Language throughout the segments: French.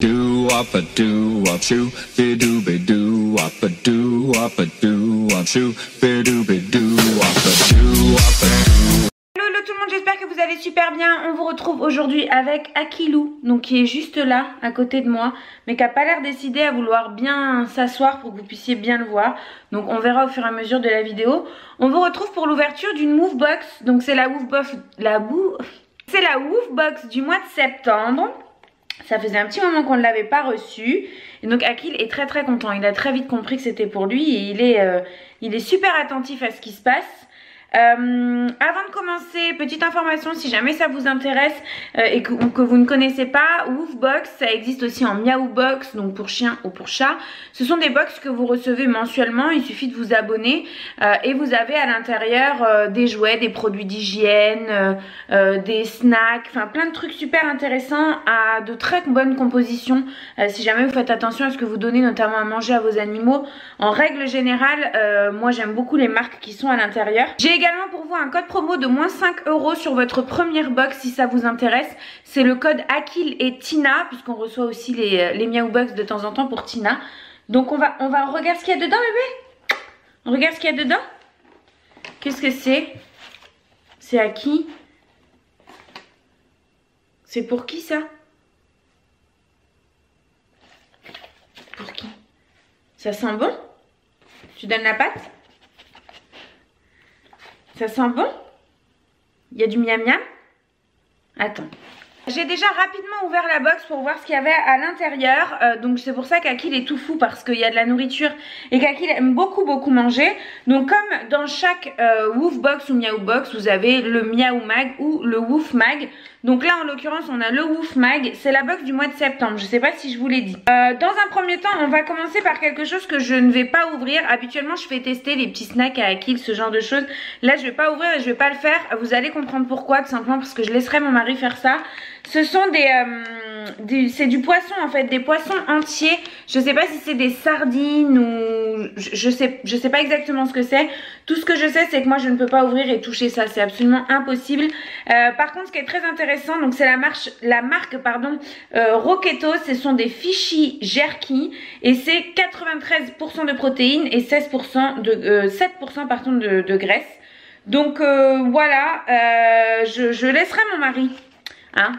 Do up a do up shoo, be do be do up a do up a do up shoo, be do be do up a do up a do. Hello tout le monde, j'espère que vous allez super bien. On vous retrouve aujourd'hui avec Akilou, donc qui est juste là à côté de moi, mais qui n'a pas l'air décidé à vouloir bien s'asseoir pour que vous puissiez bien le voir. Donc on verra au fur et à mesure de la vidéo. On vous retrouve pour l'ouverture d'une Woofbox. Donc c'est la Woofbox, c'est la Woofbox du mois de septembre. Ça faisait un petit moment qu'on ne l'avait pas reçu. Et donc Akil est très très content. Il a très vite compris que c'était pour lui et il est super attentif à ce qui se passe. Avant de commencer, petite information, si jamais ça vous intéresse et que vous ne connaissez pas, Woofbox, ça existe aussi en Meowbox, donc pour chien ou pour chat. Ce sont des box que vous recevez mensuellement, il suffit de vous abonner et vous avez à l'intérieur des jouets, des produits d'hygiène, des snacks, enfin plein de trucs super intéressants à de très bonnes compositions. Si jamais vous faites attention à ce que vous donnez notamment à manger à vos animaux, en règle générale, moi j'aime beaucoup les marques qui sont à l'intérieur. J'ai également pour vous un code promo de moins 5 € sur votre première box si ça vous intéresse. C'est le code Akil et Tina, puisqu'on reçoit aussi les Meowbox de temps en temps pour Tina. Donc on va regarder ce qu'il y a dedans, bébé. On regarde ce qu'il y a dedans. Qu'est-ce que c'est? C'est à qui? C'est pour qui ça? Pour qui? Ça sent bon? Tu donnes la pâte? Ça sent bon? Il y a du miam miam? Attends. J'ai déjà rapidement ouvert la box pour voir ce qu'il y avait à l'intérieur. Donc c'est pour ça qu'Akil est tout fou parce qu'il y a de la nourriture et qu'Akil aime beaucoup manger. Donc comme dans chaque Woofbox ou Meowbox, vous avez le Miaou Mag ou le Woof Mag. Donc là en l'occurrence on a le Woof Mag. C'est la box du mois de septembre. Je ne sais pas si je vous l'ai dit. Dans un premier temps on va commencer par quelque chose que je ne vais pas ouvrir. Habituellement je fais tester les petits snacks à Akil, ce genre de choses. Là je ne vais pas ouvrir et je ne vais pas le faire. Vous allez comprendre pourquoi, tout simplement parce que je laisserai mon mari faire ça. Ce sont c'est du poisson en fait, des poissons entiers. Je sais pas si c'est des sardines ou je sais pas exactement ce que c'est. Tout ce que je sais c'est que moi je ne peux pas ouvrir et toucher ça, c'est absolument impossible. Par contre ce qui est très intéressant, donc c'est la marque Rocketo. Ce sont des fishy jerky et c'est 93% de protéines et 7% de graisse. Donc voilà, je laisserai mon mari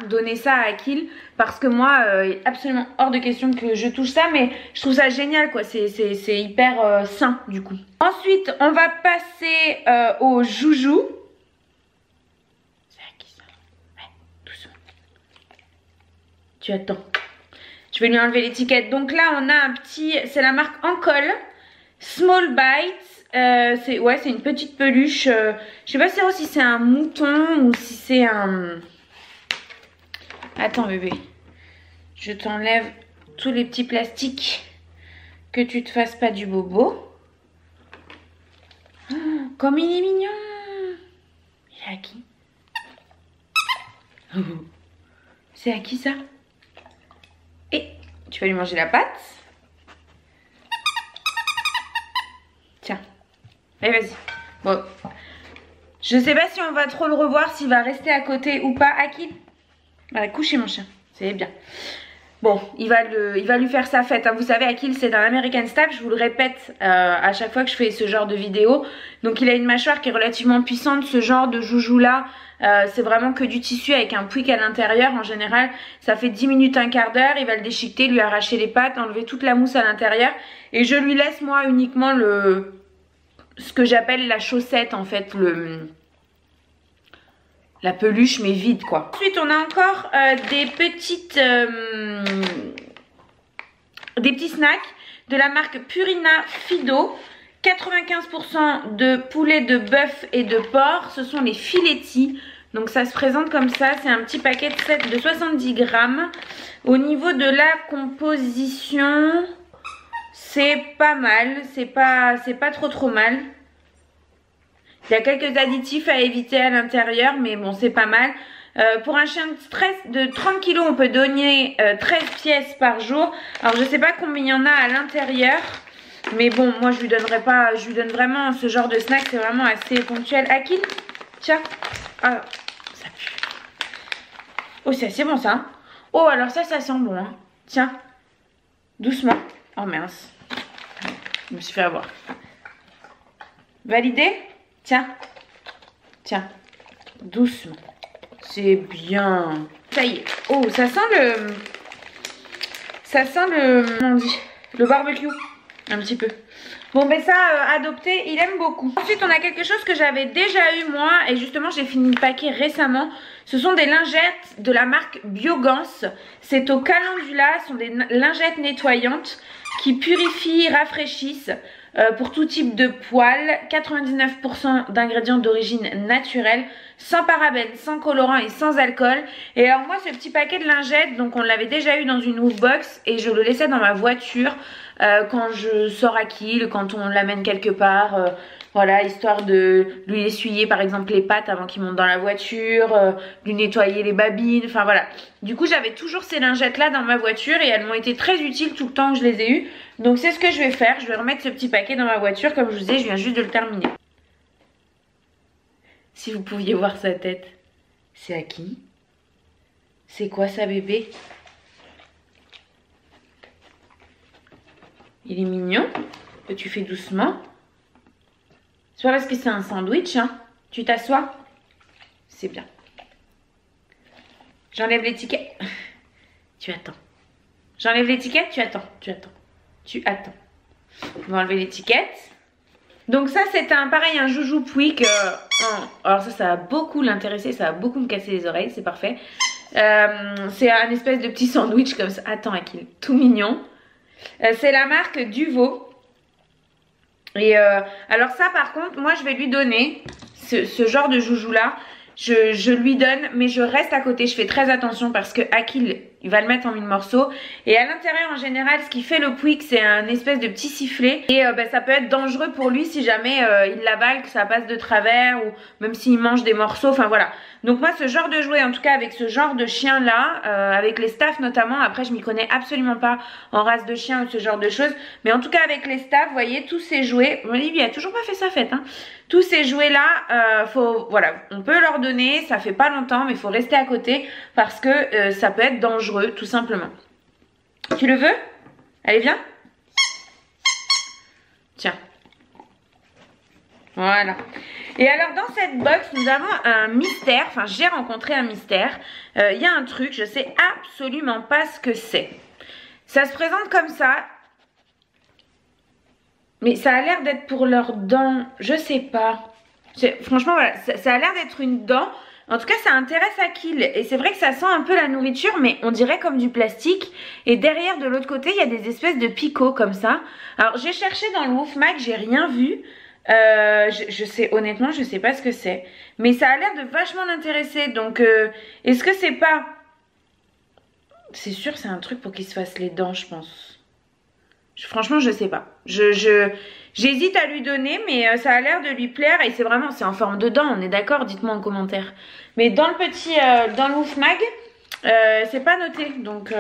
donner ça à Akil parce que moi il est absolument hors de question que je touche ça, mais je trouve ça génial quoi, c'est hyper sain du coup. Ensuite on va passer au joujou. C'est à qui ça? Ouais, doucement. Tu attends. Je vais lui enlever l'étiquette. Donc là on a un petit, c'est la marque Ankol Small Bites. C'est une petite peluche. Je sais pas si c'est un mouton ou si c'est un... Attends bébé, je t'enlève tous les petits plastiques, que tu te fasses pas du bobo. Oh, comme il est mignon. Il est à qui? C'est à qui ça? Et tu vas lui manger la patte. Tiens, allez vas-y. Bon, je sais pas si on va trop le revoir, s'il va rester à côté ou pas. Akil, voilà, couchez mon chien, c'est bien. Bon, il va lui faire sa fête. Vous savez, Akil, c'est un American Staff. Je vous le répète à chaque fois que je fais ce genre de vidéo. Donc, il a une mâchoire qui est relativement puissante. Ce genre de joujou-là, c'est vraiment que du tissu avec un pouic à l'intérieur. En général, ça fait 10 minutes, un quart d'heure. Il va le déchiqueter, lui arracher les pattes, enlever toute la mousse à l'intérieur. Et je lui laisse, moi, uniquement ce que j'appelle la chaussette, en fait, la peluche mais vide quoi. Ensuite on a encore des petits snacks de la marque Purina Fido. 95% de poulet, de bœuf et de porc. Ce sont les filetti. Donc ça se présente comme ça. C'est un petit paquet de 70 grammes. Au niveau de la composition, c'est pas mal. C'est pas trop mal. Il y a quelques additifs à éviter à l'intérieur, mais bon, c'est pas mal. Pour un chien de 30 kg, on peut donner 13 pièces par jour. Alors, je sais pas combien il y en a à l'intérieur. Mais bon, moi, je lui donnerai pas... Je lui donne vraiment ce genre de snack. C'est vraiment assez ponctuel. Akil, tiens. Ah, ça pue. Oh, c'est assez bon, ça. Oh, alors ça sent bon. Hein. Tiens. Doucement. Oh mince. Je me suis fait avoir. Validé? Tiens. Tiens. Doucement. C'est bien. Ça y est. Oh, ça sent le... Ça sent le... Comment on dit? Le barbecue. Un petit peu. Bon ben ça, adopté, il aime beaucoup. Ensuite on a quelque chose que j'avais déjà eu moi. Et justement j'ai fini le paquet récemment. Ce sont des lingettes de la marque Biogans. C'est au calendula. Ce sont des lingettes nettoyantes qui purifient, rafraîchissent pour tout type de poils. 99% d'ingrédients d'origine naturelle, sans parabènes, sans colorants et sans alcool. Et alors moi ce petit paquet de lingettes, donc on l'avait déjà eu dans une Woofbox et je le laissais dans ma voiture quand je sors à Kiel, quand on l'amène quelque part. Voilà, histoire de lui essuyer par exemple les pattes avant qu'il monte dans la voiture, lui nettoyer les babines, enfin voilà. Du coup j'avais toujours ces lingettes là dans ma voiture et elles m'ont été très utiles tout le temps que je les ai eues. Donc c'est ce que je vais faire, je vais remettre ce petit paquet dans ma voiture comme je vous disais, je viens juste de le terminer. Si vous pouviez voir sa tête, c'est à qui? C'est quoi ça bébé? Il est mignon, tu fais doucement. C'est pas parce que c'est un sandwich, hein. Tu t'assois? C'est bien. J'enlève l'étiquette. Tu attends. J'enlève l'étiquette, tu attends. Tu attends. Tu attends. On va enlever l'étiquette. Donc ça c'est pareil un joujou Pouic. Alors ça va beaucoup l'intéresser, ça va beaucoup me casser les oreilles, c'est parfait. C'est un espèce de petit sandwich comme ça. Attends Akil, tout mignon. C'est la marque Duvo. Et alors ça par contre, moi je vais lui donner ce genre de joujou là. Je lui donne, mais je reste à côté. Je fais très attention parce que Akil, il va le mettre en 1000 morceaux. Et à l'intérieur, en général, ce qui fait le Pouic, c'est un espèce de petit sifflet. Et ça peut être dangereux pour lui si jamais il l'avale, que ça passe de travers ou même s'il mange des morceaux. Enfin voilà. Donc moi, ce genre de jouet, en tout cas avec ce genre de chien là, avec les staffs notamment. Après, je m'y connais absolument pas en race de chien ou ce genre de choses. Mais en tout cas avec les staffs, vous voyez, tous ces jouets. Bon, lui, il a toujours pas fait sa fête, hein. Tous ces jouets là, voilà, on peut leur donner, ça fait pas longtemps mais il faut rester à côté parce que ça peut être dangereux tout simplement. Tu le veux? Allez viens. Tiens. Voilà. Et alors dans cette box nous avons un mystère, enfin j'ai rencontré un mystère. Il y a un truc, je sais absolument pas ce que c'est. Ça se présente comme ça. Mais ça a l'air d'être pour leurs dents, je sais pas. Franchement, voilà, ça a l'air d'être une dent. En tout cas, ça intéresse Akil. Et c'est vrai que ça sent un peu la nourriture, mais on dirait comme du plastique. Et derrière, de l'autre côté, il y a des espèces de picots comme ça. Alors, j'ai cherché dans le Woofmag, j'ai rien vu. Je sais, honnêtement, je sais pas ce que c'est. Mais ça a l'air de vachement l'intéresser. Donc, est-ce que c'est pas... C'est sûr, c'est un truc pour qu'il se fasse les dents, je pense. Franchement, je sais pas. J'hésite à lui donner, mais ça a l'air de lui plaire. Et c'est vraiment, c'est en forme de dent, on est d'accord? Dites-moi en commentaire. Mais dans le petit, dans le Woofmag, c'est pas noté. Donc,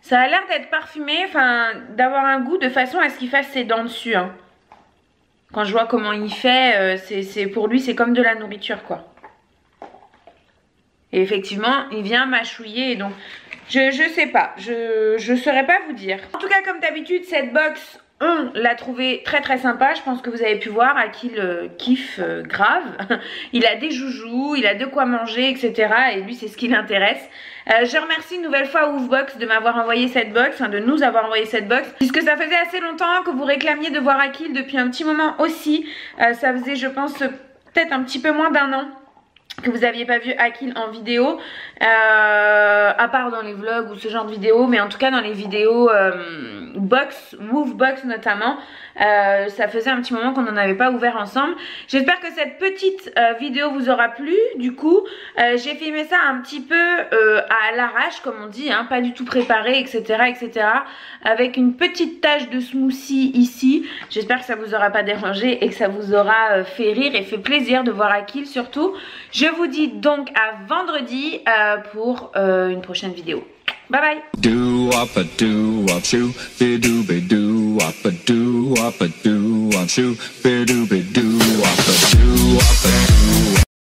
ça a l'air d'être parfumé, enfin, d'avoir un goût de façon à ce qu'il fasse ses dents dessus, hein. Quand je vois comment il fait, pour lui, c'est comme de la nourriture, quoi. Et effectivement, il vient mâchouiller. Donc, je sais pas. Je saurais pas vous dire. En tout cas, comme d'habitude, cette box, on l'a trouvée très très sympa. Je pense que vous avez pu voir Akil kiffe grave. Il a des joujoux, il a de quoi manger, etc. Et lui, c'est ce qui l'intéresse. Je remercie une nouvelle fois Woofbox de m'avoir envoyé cette box, de nous avoir envoyé cette box, puisque ça faisait assez longtemps que vous réclamiez de voir Akil depuis un petit moment aussi. Ça faisait, je pense, peut-être un petit peu moins d'un an que vous n'aviez pas vu Akil en vidéo, à part dans les vlogs ou ce genre de vidéos, mais en tout cas dans les vidéos Woofbox notamment, ça faisait un petit moment qu'on n'en avait pas ouvert ensemble. J'espère que cette petite vidéo vous aura plu. Du coup, j'ai filmé ça un petit peu à l'arrache, comme on dit, hein, pas du tout préparé, etc., etc., avec une petite tache de smoothie ici. J'espère que ça vous aura pas dérangé et que ça vous aura fait rire et fait plaisir de voir Akil surtout. Je vous dis donc à vendredi pour une prochaine vidéo. Bye bye. doo wop a doo wop a doo wop shoo be doo be doo